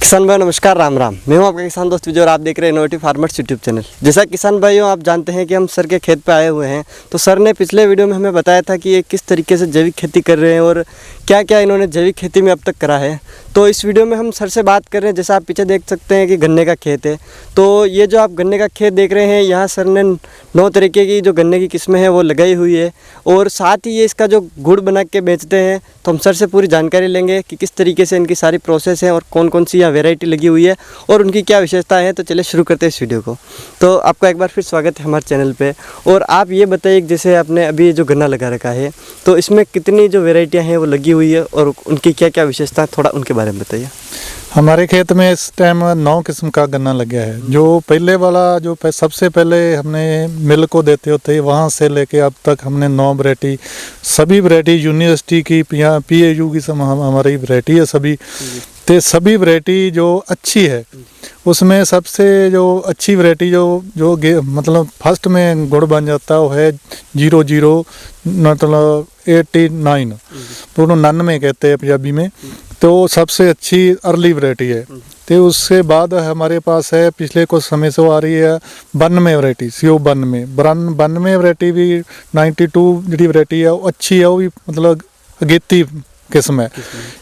किसान भाई नमस्कार, राम राम। मैं हूं आपका किसान दोस्त विजय और आप देख रहे हैं इनोवेटिव फार्मर्स यूट्यूब चैनल। जैसा किसान भाइयों आप जानते हैं कि हम सर के खेत पे आए हुए हैं, तो सर ने पिछले वीडियो में हमें बताया था कि ये किस तरीके से जैविक खेती कर रहे हैं और क्या क्या इन्होंने जैविक खेती में अब तक करा है। तो इस वीडियो में हम सर से बात कर रहे हैं। जैसा आप पीछे देख सकते हैं कि गन्ने का खेत है, तो ये जो आप गन्ने का खेत देख रहे हैं, यहाँ सर ने 9 तरीके की जो गन्ने की किस्में हैं वो लगाई हुई है और साथ ही ये इसका जो गुड़ बना के बेचते हैं। तो हम सर से पूरी जानकारी लेंगे कि किस तरीके से इनकी सारी प्रोसेस है और कौन कौन सी यहाँ वेराइटी लगी हुई है और उनकी क्या विशेषताएं हैं। तो चलिए शुरू करते हैं इस वीडियो को। तो आपका एक बार फिर स्वागत है हमारे चैनल पे। और आप ये बताइए, जैसे आपने अभी जो गन्ना लगा रखा है, तो इसमें कितनी जो वेराइटियाँ हैं वो लगी हुई है और उनकी क्या क्या विशेषताएं, थोड़ा उनके बारे में बताइए। हमारे खेत में इस टाइम 9 किस्म का गन्ना लग गया है। जो पहले वाला सबसे पहले हमने मिल को देते होते वहाँ से लेके अब तक हमने 9 वैरायटी, सभी वैरायटी यूनिवर्सिटी की या PAU की हमारी वैरायटी है सभी। तो सभी वैरायटी जो अच्छी है, उसमें सबसे जो अच्छी वैरायटी जो मतलब फर्स्ट में गुड़ बन जाता है वो है 00 मतलब 89, पूर्ण 99 कहते हैं पंजाबी में। तो सबसे अच्छी अर्ली वैरायटी है। तो उसके बाद हमारे पास है, पिछले कुछ समय से आ रही है 92 वैरायटी, CO 92 वैरायटी भी 92 जी वैरायटी है, वो अच्छी है, वो भी मतलब अगेती किस्म है।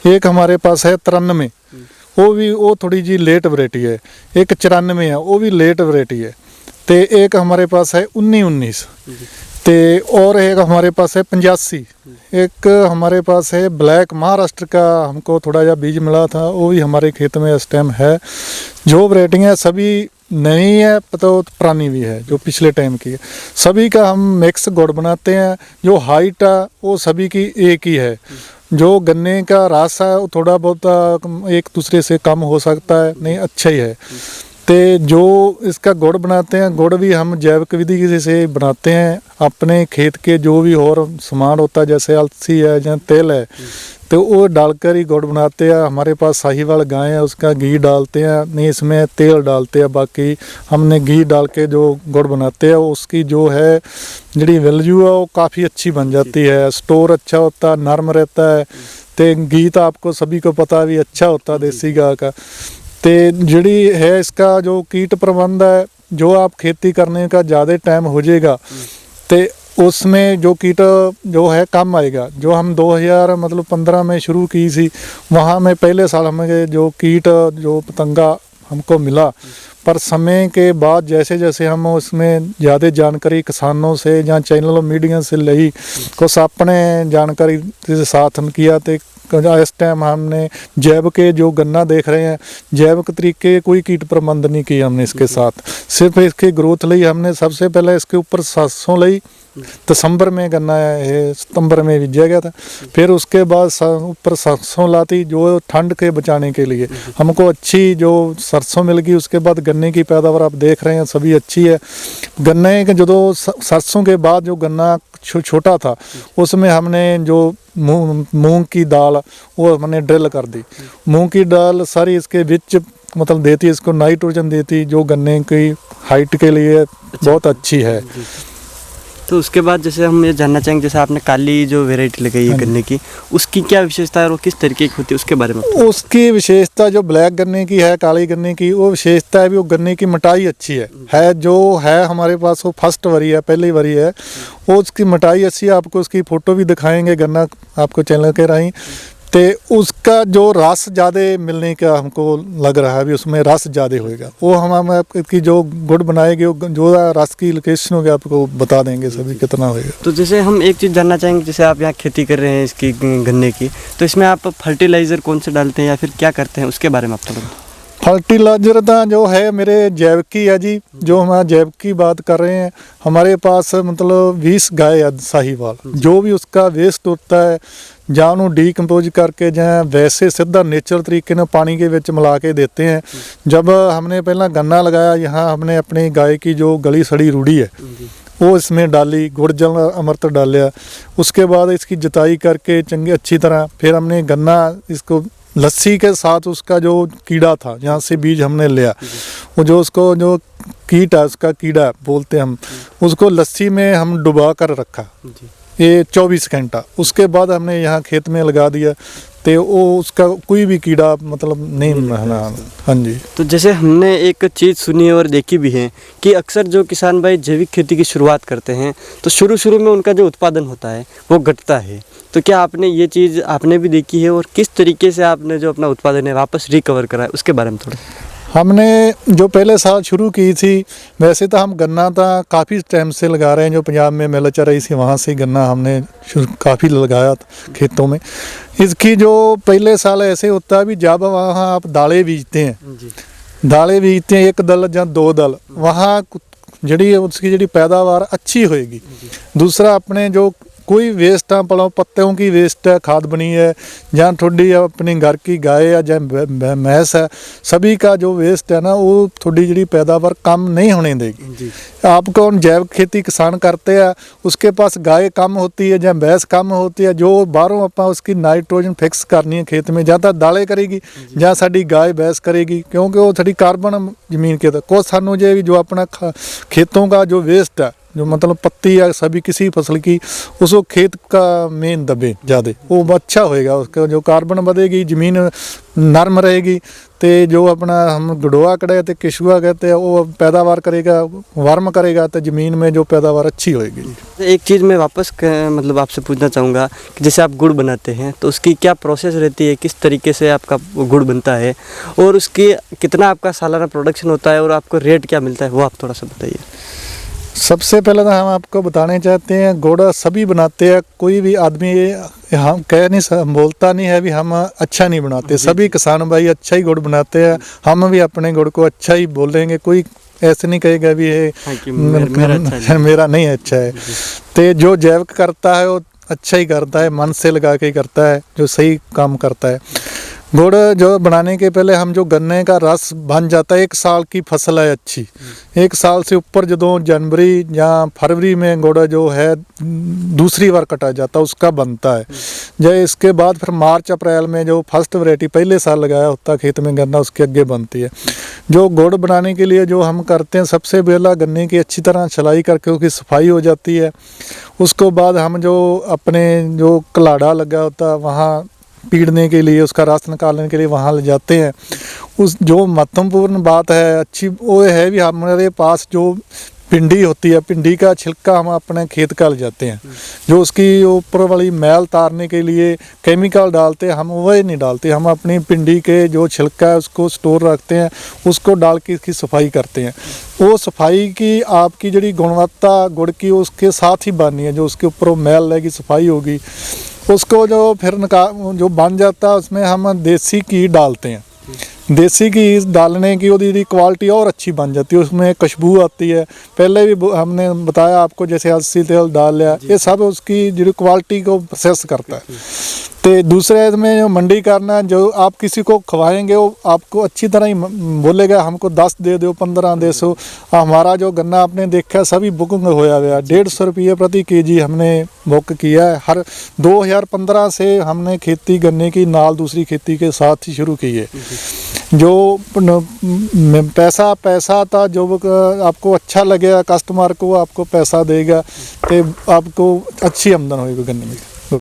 एक हमारे पास है 93, वो थोड़ी जी लेट वैरायटी है। एक 94 है, वो भी लेट वैरायटी है। तो एक हमारे पास है 19 ते, और एक हमारे पास है 85। एक हमारे पास है ब्लैक महाराष्ट्र का, हमको थोड़ा जा बीज मिला था, वो भी हमारे खेत में इस टाइम है। जो वैरायटियाँ सभी नई है, पता हो पुरानी भी है, जो पिछले टाइम की है। सभी का हम मिक्स गुड़ बनाते हैं। जो हाइट है वो सभी की एक ही है। जो गन्ने का रस है वो थोड़ा बहुत एक दूसरे से कम हो सकता है, नहीं अच्छा ही है। तो जो इसका गुड़ बनाते हैं, गुड़ भी हम जैविक विधि से बनाते हैं। अपने खेत के जो भी और सामान होता है, जैसे अलसी है या तेल है, तो वो डालकर ही गुड़ बनाते हैं। हमारे पास साहिवाल गाय है, उसका घी डालते हैं, नहीं इसमें तेल डालते हैं। बाकी हमने घी डाल के जो गुड़ बनाते हैं, उसकी जो है जी वैल्यू है वो काफ़ी अच्छी बन जाती है। स्टोर अच्छा होता है, नरम रहता है। तो घी तो आपको सभी को पता भी अच्छा होता है देसी गाय का। तो जड़ी है इसका जो कीट प्रबंध है, जो आप खेती करने का ज़्यादा टाइम हो जाएगा तो उसमें जो कीट जो है कम आएगा। जो हम 2015 में शुरू की थी, वहाँ में पहले साल हमें जो कीट जो पतंगा हमको मिला, पर समय के बाद जैसे जैसे हम उसमें ज़्यादा जानकारी किसानों से या चैनल मीडिया से ली, कुछ अपने जानकारी के साथ किया। तो इस टाइम हमने जैव के जो गन्ना देख रहे हैं, जैविक तरीके कोई कीट प्रबंध नहीं किया हमने इसके साथ। सिर्फ इसकी ग्रोथ ली हमने। सबसे पहले इसके ऊपर सरसों ली, दिसंबर में गन्ना है, सितंबर में बीजा गया था। फिर उसके बाद ऊपर सरसों लाती, जो ठंड के बचाने के लिए हमको अच्छी जो सरसों मिल गई। उसके बाद गन्ने की पैदावार आप देख रहे हैं सभी अच्छी है। गन्ने के जो सरसों के बाद जो गन्ना छोटा था, उसमें हमने जो मूंग की दाल वो हमने ड्रिल कर दी। मूंग की दाल सारी इसके बीच मतलब देती, इसको नाइट्रोजन देती, जो गन्ने की हाइट के लिए बहुत अच्छी है। तो उसके बाद जैसे हम ये जानना चाहेंगे, जैसे आपने काली जो वेराइटी लगाई है गन्ने की, उसकी क्या विशेषता है और किस तरीके की होती है, उसके बारे में। उसकी विशेषता जो ब्लैक गन्ने की है, काली गन्ने की, वो विशेषता है भी वो गन्ने की मोटाई अच्छी है। जो है हमारे पास वो फर्स्ट वरी है, पहली वरी है, वो उसकी मोटाई अच्छी है। आपको उसकी फ़ोटो भी दिखाएंगे गन्ना आपको चैनल के राही। तो उसका जो रस ज़्यादा मिलने का हमको लग रहा है, अभी उसमें रस ज़्यादा होएगा। वो हम आपकी जो गुड़ बनाएगी, जो रस की लोकेशन होगी आपको बता देंगे सभी कितना होएगा। तो जैसे हम एक चीज़ जानना चाहेंगे, जैसे आप यहाँ खेती कर रहे हैं इसकी गन्ने की, तो इसमें आप फर्टिलाइज़र कौन से डालते हैं या फिर क्या करते हैं, उसके बारे में आप थोड़ा। फर्टिलाइजर तो जो है मेरे जैविक की है जी। जो हम जैविक की बात कर रहे हैं, हमारे पास मतलब 20 गाय है साहिवाल। जो भी उसका वेस्ट होता है, ਜਾਂ ਉਹਨੂੰ ਡੀਕੰपोज करके ਜਾਂ वैसे सीधा नेचर तरीके ने पानी के विच मिला के देते हैं। जब हमने पहला गन्ना लगाया, यहाँ हमने अपनी गाय की जो गली सड़ी रूढ़ी है वो इसमें डाली, गुड़ जल अमृत डालिया। उसके बाद इसकी जुताई करके चंगी अच्छी तरह, फिर हमने गन्ना इसको लस्सी के साथ उसका जो कीड़ा था, जहाँ से बीज हमने लिया, वो जो उसको जो कीट है, उसका कीड़ा बोलते हैं हम, उसको लस्सी में हम डुबा कर रखा ये 24 घंटा। उसके बाद हमने यहाँ खेत में लगा दिया। तो वो उसका कोई भी कीड़ा मतलब नहीं रहना। हाँ जी। तो जैसे हमने एक चीज़ सुनी है और देखी भी है कि अक्सर जो किसान भाई जैविक खेती की शुरुआत करते हैं तो शुरू शुरू में उनका जो उत्पादन होता है वो घटता है। तो क्या आपने ये चीज़ आपने भी देखी है और किस तरीके से आपने जो अपना उत्पादन है वापस रिकवर करा है उसके बारे में थोड़ा? हमने जो पहले साल शुरू की थी, वैसे तो हम गन्ना था काफ़ी टाइम से लगा रहे हैं, जो पंजाब में मिल चल रही थी वहाँ से गन्ना हमने काफ़ी लगाया था खेतों में। इसकी जो पहले साल ऐसे होता है भी जब वहाँ आप दालें बीजते हैं, दालें बीजते हैं एक दल या दो दल, वहाँ जड़ी उसकी जड़ी पैदावार अच्छी होएगी। दूसरा अपने जो कोई वेस्ट है पलों पत्तों की वेस्ट है खाद बनी है या थोड़ी अपनी घर की गाय है या भैंस है, सभी का जो वेस्ट है ना वो थोड़ी जी पैदावार कम नहीं होने देगी। आपको जैविक खेती किसान करते हैं उसके पास गाय कम होती है या भैंस कम होती है, जो बाहरों आप उसकी नाइट्रोजन फिक्स करनी है खेत में, या तो दालें करेगी या साड़ी गाय भैंस करेगी, क्योंकि वो थोड़ी कार्बन जमीन के को सानू जो जो अपना खेतों का जो वेस्ट है जो मतलब पत्ती या सभी किसी फसल की उसको खेत का मेन दबे ज़्यादा, वो अच्छा होएगा, उसका जो कार्बन बढ़ेगी, ज़मीन नरम रहेगी, तो जो अपना हम गडोआ कड़े तो किशुआ कहते हैं वो पैदावार करेगा, वर्म करेगा, तो ज़मीन में जो पैदावार अच्छी होएगी। एक चीज़ मैं वापस मतलब आपसे पूछना चाहूँगा कि जैसे आप गुड़ बनाते हैं तो उसकी क्या प्रोसेस रहती है, किस तरीके से आपका गुड़ बनता है और उसकी कितना आपका सालाना प्रोडक्शन होता है और आपको रेट क्या मिलता है, वो आप थोड़ा सा बताइए। सबसे पहले तो हम आपको बताने चाहते हैं गुड़ सभी बनाते हैं, कोई भी आदमी हम कह नहीं बोलता नहीं है भी हम अच्छा नहीं बनाते, सभी किसान भाई अच्छा ही गुड़ बनाते हैं, हम भी अपने गुड़ को अच्छा ही बोलेंगे, कोई ऐसे नहीं कहेगा भी ये मेरा नहीं अच्छा है। तो जो जैविक करता है वो अच्छा ही करता है, मन से लगा के ही करता है, जो सही काम करता है। गुड़ जो बनाने के पहले हम जो गन्ने का रस बन जाता है, एक साल की फसल है अच्छी, एक साल से ऊपर जो जनवरी या फरवरी में गुड़ जो है दूसरी बार कटा जाता है उसका बनता है। जब इसके बाद फिर मार्च अप्रैल में जो फर्स्ट वैरायटी पहले साल लगाया होता खेत में गन्ना उसके आगे बनती है। जो गुड़ बनाने के लिए जो हम करते हैं, सबसे पहला गन्ने की अच्छी तरह छलाई करके उसकी सफाई हो जाती है। उसको बाद हम जो अपने जो कलाड़ा लगा होता है वहाँ पीड़ने के लिए, उसका रस निकालने के लिए वहाँ ले जाते हैं। उस जो महत्वपूर्ण बात है अच्छी वो है भी हमारे पास जो पिंडी होती है, पिंडी का छिलका हम अपने खेत का ले जाते हैं, जो उसकी ऊपर वाली मैल तारने के लिए केमिकल डालते हैं, हम वह नहीं डालते, हम अपनी पिंडी के जो छिलका है उसको स्टोर रखते हैं, उसको डाल के इसकी सफाई करते हैं। वो सफाई की आपकी जड़ी गुणवत्ता गुड़ की उसके साथ ही बननी है, जो उसके ऊपर मैल रहेगी सफाई होगी, उसको जो फिर जो बन जाता है उसमें हम देसी घी डालते हैं। देसी घी डालने की वो क्वालिटी और अच्छी बन जाती है, उसमें खुशबू आती है। पहले भी हमने बताया आपको जैसे अलसी तेल डाल लिया, ये सब उसकी जो क्वालिटी को प्रोसेस करता है। तो दूसरे में जो मंडी करना, जो आप किसी को खवाएंगे वो आपको अच्छी तरह ही बोलेगा हमको 10 दे दो 15 दे सो। हमारा जो गन्ना आपने देखा सभी बुकिंग होया हुआ, 150 रुपये प्रति केजी हमने बुक किया है। हर 2015 से हमने खेती गन्ने की नाल दूसरी खेती के साथ ही शुरू की है। जो पैसा था जो आपको अच्छा लगेगा, कस्टमर को आपको पैसा देगा, तो आपको अच्छी आमदन होगी गन्ने में।